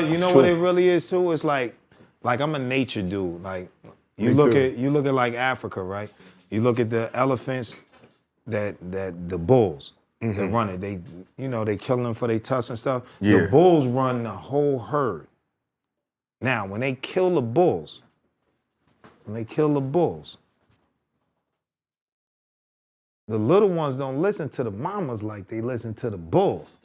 You know what it really is too? It's like I'm a nature dude. Like you look at like Africa, right? You look at the elephants that the bulls that run it. They kill them for their tusks and stuff. Yeah. The bulls run the whole herd. Now, when they kill the bulls, the little ones don't listen to the mamas like they listen to the bulls.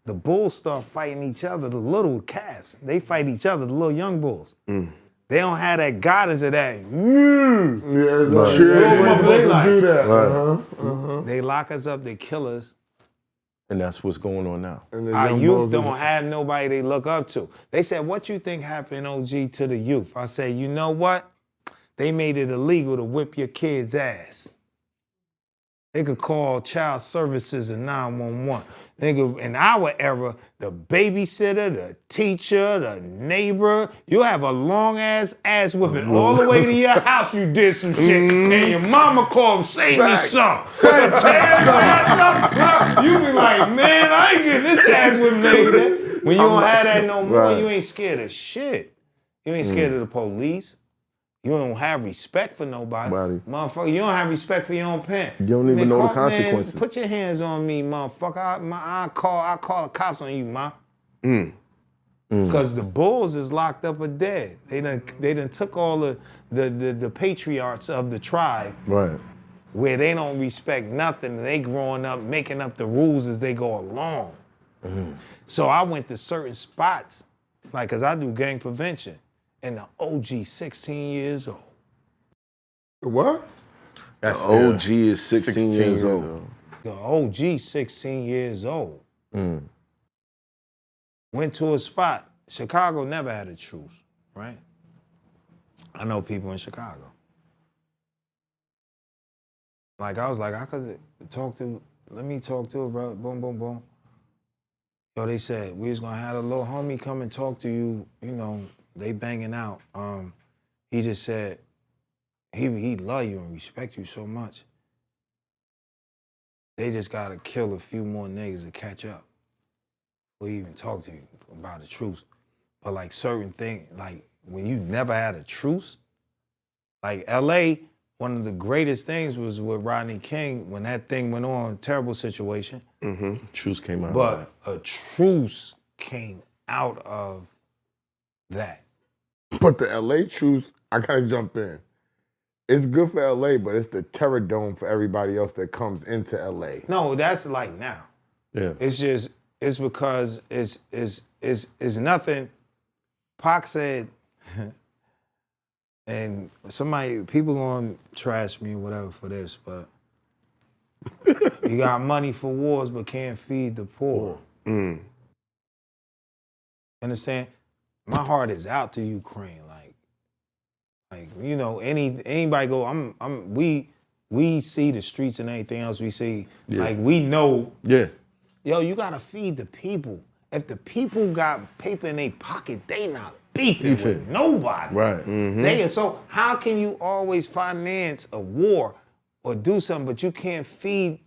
The bulls start fighting each other, the little calves. They fight each other, the little young bulls. They don't have that guidance of that. They lock us up, they kill us. And that's what's going on now. Our youth don't have nobody they look up to. They said, what you think happened, OG, to the youth? I said, you know what? They made it illegal to whip your kid's ass. They could call child services and 911. In our era, the babysitter, the teacher, the neighbor, you have a long ass whipping all the way to your house. You did some shit, and your mama called, save me some. You be like, man, I ain't getting this ass whipping nigga. When you don't have that no more, you ain't scared of shit. You ain't scared of the police. You don't have respect for nobody. Motherfucker, you don't have respect for your own parent. You don't even know the consequences. Man, put your hands on me, motherfucker. I call the cops on you, ma. Because the bulls is locked up or dead. They done took all the patriarchs of the tribe. Right. Where they don't respect nothing. And they growing up making up the rules as they go along. So I went to certain spots, like, cause I do gang prevention. And the OG 16 years old. What? The OG is 16 years old. The OG 16 years old. Went to a spot. Chicago never had a truce, right? I know people in Chicago. Like, I was like, I could let me talk to her, bro. Boom, boom, boom. Yo, they said, we was gonna have a little homie come and talk to you, they banging out. He just said he love you and respect you so much. They just gotta kill a few more niggas to catch up. Or even talk to you about the truce. But like certain things, like when you never had a truce, like LA, one of the greatest things was with Rodney King when that thing went on, terrible situation. Truce came out. But a truce came out of that. But the LA truth, I gotta jump in. It's good for LA, but it's the terror dome for everybody else that comes into LA. No, that's like now. Yeah. It's because it's nothing. Pac said, and people gonna trash me or whatever for this, but you got money for wars but can't feed the poor. Understand? My heart is out to Ukraine. Like anybody go, we see the streets and anything else we see. Yeah. Like we know. Yeah. Yo, you gotta feed the people. If the people got paper in their pocket, they not beefing with nobody. Right. So how can you always finance a war or do something, but you can't feed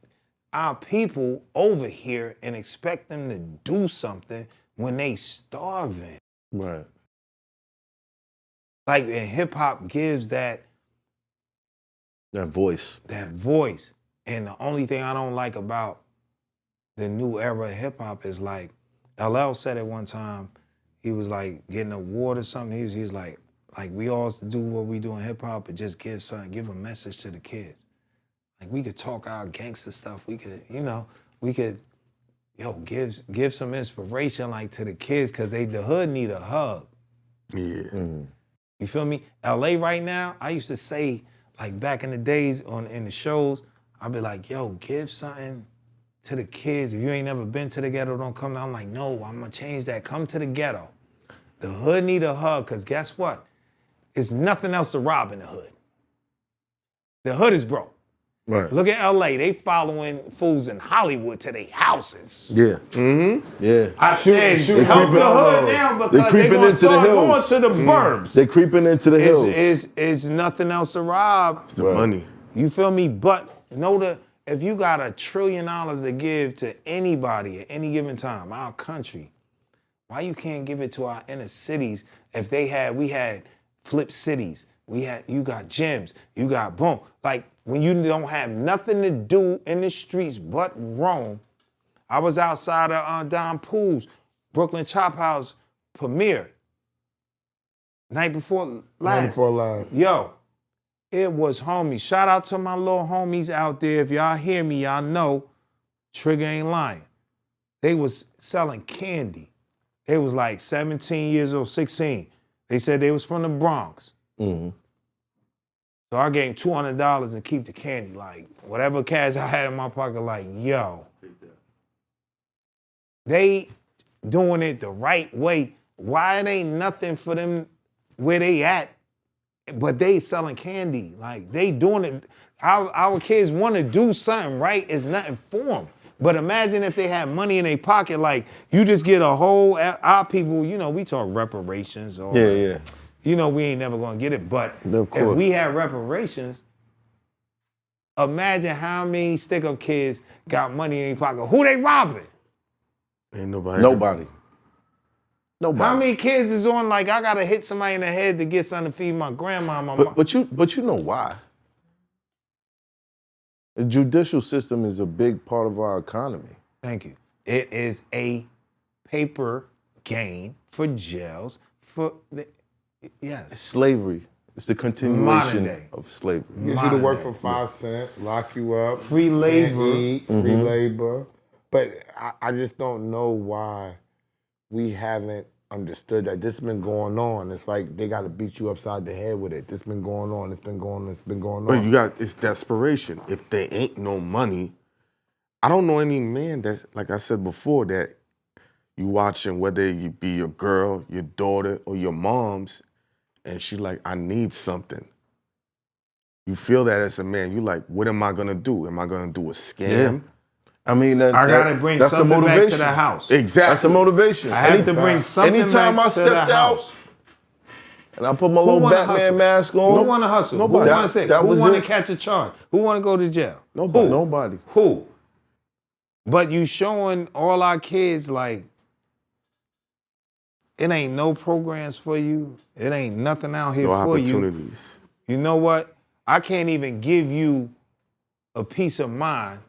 our people over here and expect them to do something when they starving? Right. Like, and hip hop gives that voice. And the only thing I don't like about the new era of hip hop is like, LL said it one time, he was like getting an award or something. He's like we all do what we do in hip hop, but just give a message to the kids. Like we could talk our gangster stuff. We could, give some inspiration like to the kids, cause the hood need a hug. Yeah. You feel me? LA right now, I used to say, like back in the days in the shows, I'd be like, yo, give something to the kids. If you ain't never been to the ghetto, don't come down. I'm like, no, I'm gonna change that. Come to the ghetto. The hood need a hug, cause guess what? There's nothing else to rob in the hood. The hood is broke. Right. Look at LA, they following fools in Hollywood to their houses. Yeah. Yeah. I said, help the hood now because they gonna start going to the burbs. They creeping into the hills. It's nothing else to rob. It's the money. You feel me? But if you got $1 trillion to give to anybody at any given time, our country, Why you can't give it to our inner cities? If we had flip cities, you got gyms, you got boom. Like when you don't have nothing to do in the streets but roam. I was outside of Don Pool's Brooklyn Chop House premiere. Night before last. Yo, it was homies. Shout out to my little homies out there. If y'all hear me, y'all know Trigger ain't lying. They was selling candy. They was like 17 years old, 16. They said they was from the Bronx. Mm-hmm. So I gave them $200 and keep the candy. Like, whatever cash I had in my pocket, like, yo. They doing it the right way. Why it ain't nothing for them where they at, but they selling candy. Like, they doing it. Our kids want to do something right. It's nothing for them. But imagine if they had money in their pocket, like, you just get a whole, our people, you know, we talk reparations. Or, Yeah. You know, we ain't never going to get it. But if we had reparations, imagine how many stick-up kids got money in their pocket. Who they robbing? Ain't nobody. Nobody. How many kids is on, like, I got to hit somebody in the head to get something to feed my grandma and my mom? But you know why? The judicial system is a big part of our economy. Thank you. It is a paper gain for jails, yes. Slavery. It's the continuation of slavery. Get you to work for 5 cents, lock you up. Free labor. Eat, free labor. But I just don't know why we haven't understood that this has been going on. It's like they got to beat you upside the head with it. This been going on. It's been going on. It's been going on. It's desperation. If there ain't no money, I don't know any man that, like I said before, that you watching, whether you be your girl, your daughter, or your mom's, and she like, I need something. You feel that as a man. You like, what am I gonna do? Am I gonna do a scam? Yeah. I mean, I gotta bring that's something the motivation. back to the house. Exactly. That's the motivation. I have to bring something Anytime back I to the stepped house. out and I put my little wanna Batman hustle? mask on. Who want to hustle? Nobody. Who want to say? That Who was want to it. catch a charge? Who want to go to jail? Nobody. Who? Nobody. Who? But you showing all our kids, like, it ain't no programs for you. It ain't nothing out here No for you. opportunities. You know what? I can't even give you a peace of mind.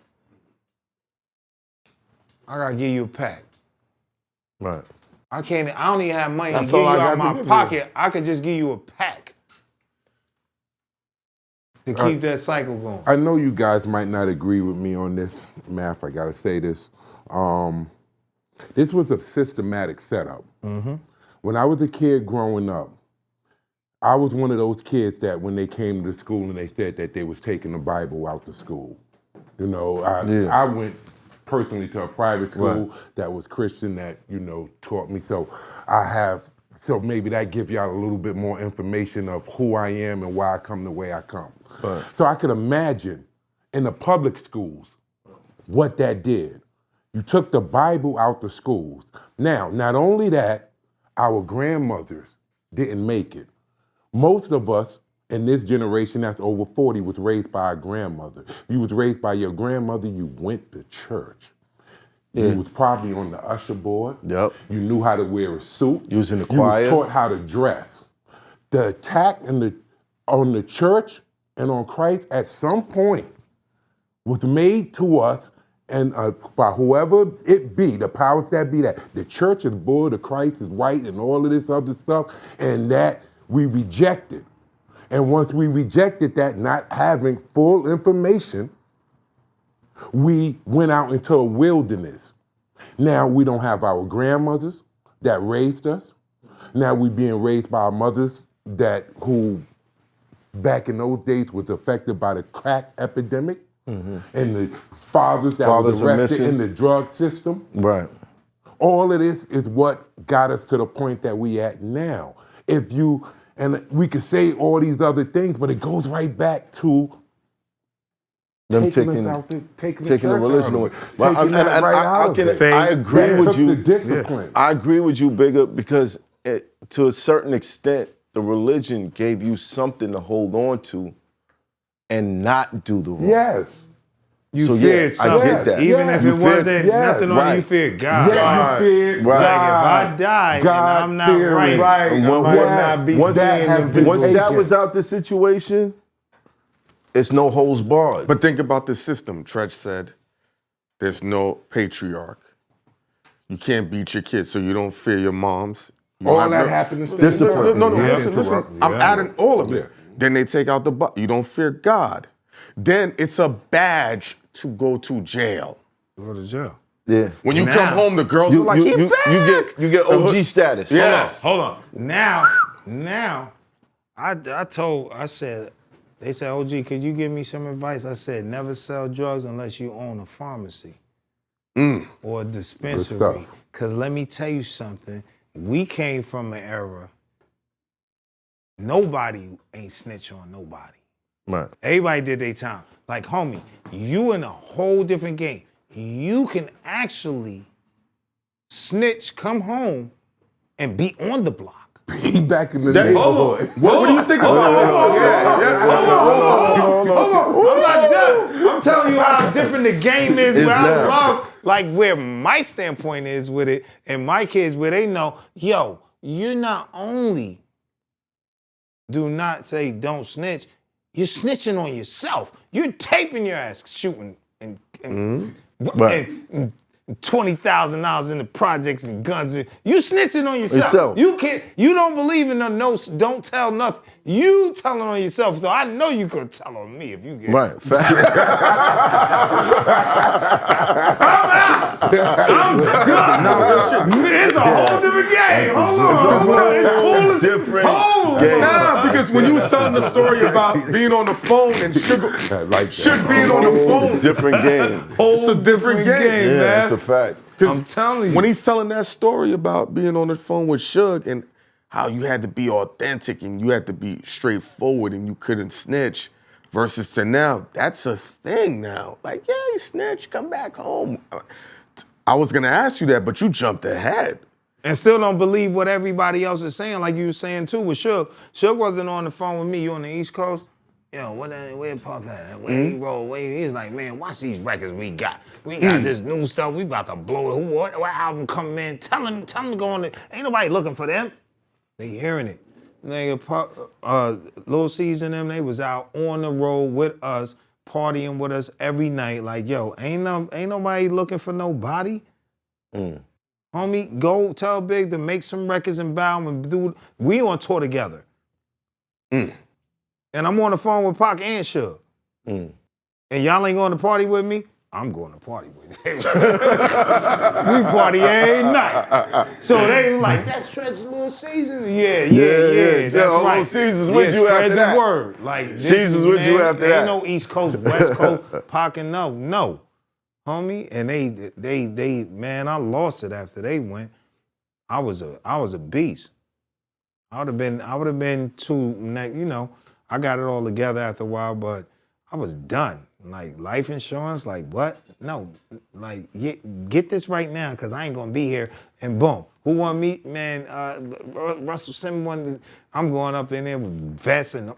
I gotta give you a pack. Right. I don't even have money That's to give you all I out got to my give pocket. I could just give you a pack to keep that cycle going. I know you guys might not agree with me on this, Math. I gotta say this. This was a systematic setup. When I was a kid growing up, I was one of those kids that when they came to school and they said that they was taking the Bible out to school. You know, I went personally to a private school that was Christian that, you know, taught me. So maybe that gives y'all a little bit more information of who I am and why I come the way I come. Right. So I could imagine in the public schools what that did. You took the Bible out the schools. Now, not only that, our grandmothers didn't make it. Most of us in this generation that's over 40 was raised by a grandmother. You was raised by your grandmother, you went to church. Yeah. You was probably on the usher board. Yep. You knew how to wear a suit. You was in the You choir. was taught how to dress. The attack on the church and on Christ at some point was made to us and by whoever it be, the powers that be, that the church is bull, the Christ is white, and all of this other stuff, and that we rejected. And once we rejected that, not having full information, we went out into a wilderness. Now we don't have our grandmothers that raised us. Now we being raised by our mothers who back in those days was affected by the crack epidemic. And the fathers that was arrested in the drug system. Right. All of this is what got us to the point that we at now. And we could say all these other things, but it goes right back to Them taking the religion away. Well, I agree with you. The discipline. I agree with you, Bigga, because to a certain extent, the religion gave you something to hold on to and not do the wrong. Yes. You So, feared yeah, I something. get that. Even if You it feared- wasn't yes, nothing on you, right. feared God. Yeah, you feared Right. Like God. if I die and God I'm not fearing. right. Right. And I when- might yes, not be once that seeing has them been Once people. that taken. was out the situation, it's no holds barred. But think about the system. Treach said, there's no patriarch. You can't beat your kids, so you don't fear your moms. You don't All have that no- happened in Discipline. No, Yeah. listen. I'm adding all of it. Then they take out the butt. You don't fear God. Then it's a badge to go to jail. Go to jail. Yeah. When you Now- come home, the girls are You, like, you, "He you, back." you get OG status. Yes. Hold on. Now, I said, they said, OG, could you give me some advice? I said, never sell drugs unless you own a pharmacy or a dispensary. stuff. Because let me tell you something. We came from an era, nobody ain't snitch on nobody. Right. Everybody did their time. Like, homie, you in a whole different game. You can actually snitch, come home, and be on the block. He back in the neighborhood. What do you think about Hold on. I'm not done. I'm telling you how different the game is. It's Where I now. love, like, where my standpoint is with it, and my kids, where they know, yo, you not only do not say don't snitch, you're snitching on yourself. You're taping your ass, shooting and Right. and $20,000 in the projects and guns. You snitching on yourself. Yourself. You can't. You don't believe in the no. Don't tell nothing. You telling on yourself. So I know you could tell on me if you get. Right. I'm done. It's a whole different game. Hold on. It's cool as Different Hold game. Nah, because when you was telling the story about being on the phone and Sugar being on the phone, Different game. it's a different game, Yeah, man. that's a fact. I'm telling you. When he's telling that story about being on the phone with Suge and how you had to be authentic and you had to be straightforward and you couldn't snitch, versus to now, that's a thing now. Like, yeah, you snitch, come back home. I was gonna ask you that, but you jumped ahead. And still don't believe what everybody else is saying, like you were saying too with Suge. Suge wasn't on the phone with me. You on the East Coast? Yo, where Puff at? Where he roll? Where he's like, man, watch these records we got. We got this new stuff. We about to blow it. What album coming in? Tell them to go on it. Ain't nobody looking for them. They hearing it. Nigga, Lil C's and them, they was out on the road with us, partying with us every night. Like, yo, ain't nobody looking for nobody. Homie, go tell Big to make some records and bow and do. We on tour together. And I'm on the phone with Pac and Suge. And y'all ain't going to party with me? I'm going to party with you. We party every night. So they was like, that's Treach's Little Season. Yeah. That's Little right. Caesars with you spread after the that. word. Like, this Caesars with you after that. Ain't no East Coast, West Coast, Pac and no. Homie, and they, man, I lost it after they went. I was a beast. I would have been too, you know, I got it all together after a while, but I was done. Like, life insurance, like, what? No, like, get this right now, because I ain't going to be here. And boom. Who want me? Man, Russell Simmons, I'm going up in there with vests and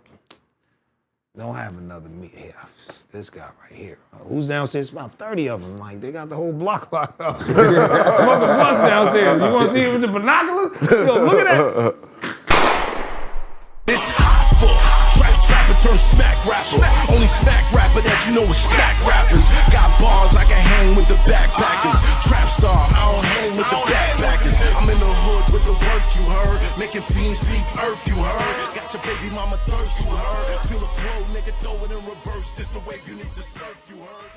don't have another me here. This guy right here. Who's downstairs? About 30 of them. Like, they got the whole block locked up. Smoking blunts downstairs. You want to see it with the binoculars? Yo, look at that. It's Hoffa, trapper turned smack rapper. Only smack rapper that you know is smack rappers. Got bars, I can hang with the backpackers. Trap star, I don't hang with the backpackers. I'm in the hood with the work, you heard. Making fiends leave earth, you heard. Got your baby mama thirst, you heard. Feel the flow, nigga, throw it in reverse. This the wave you need to surf, you heard.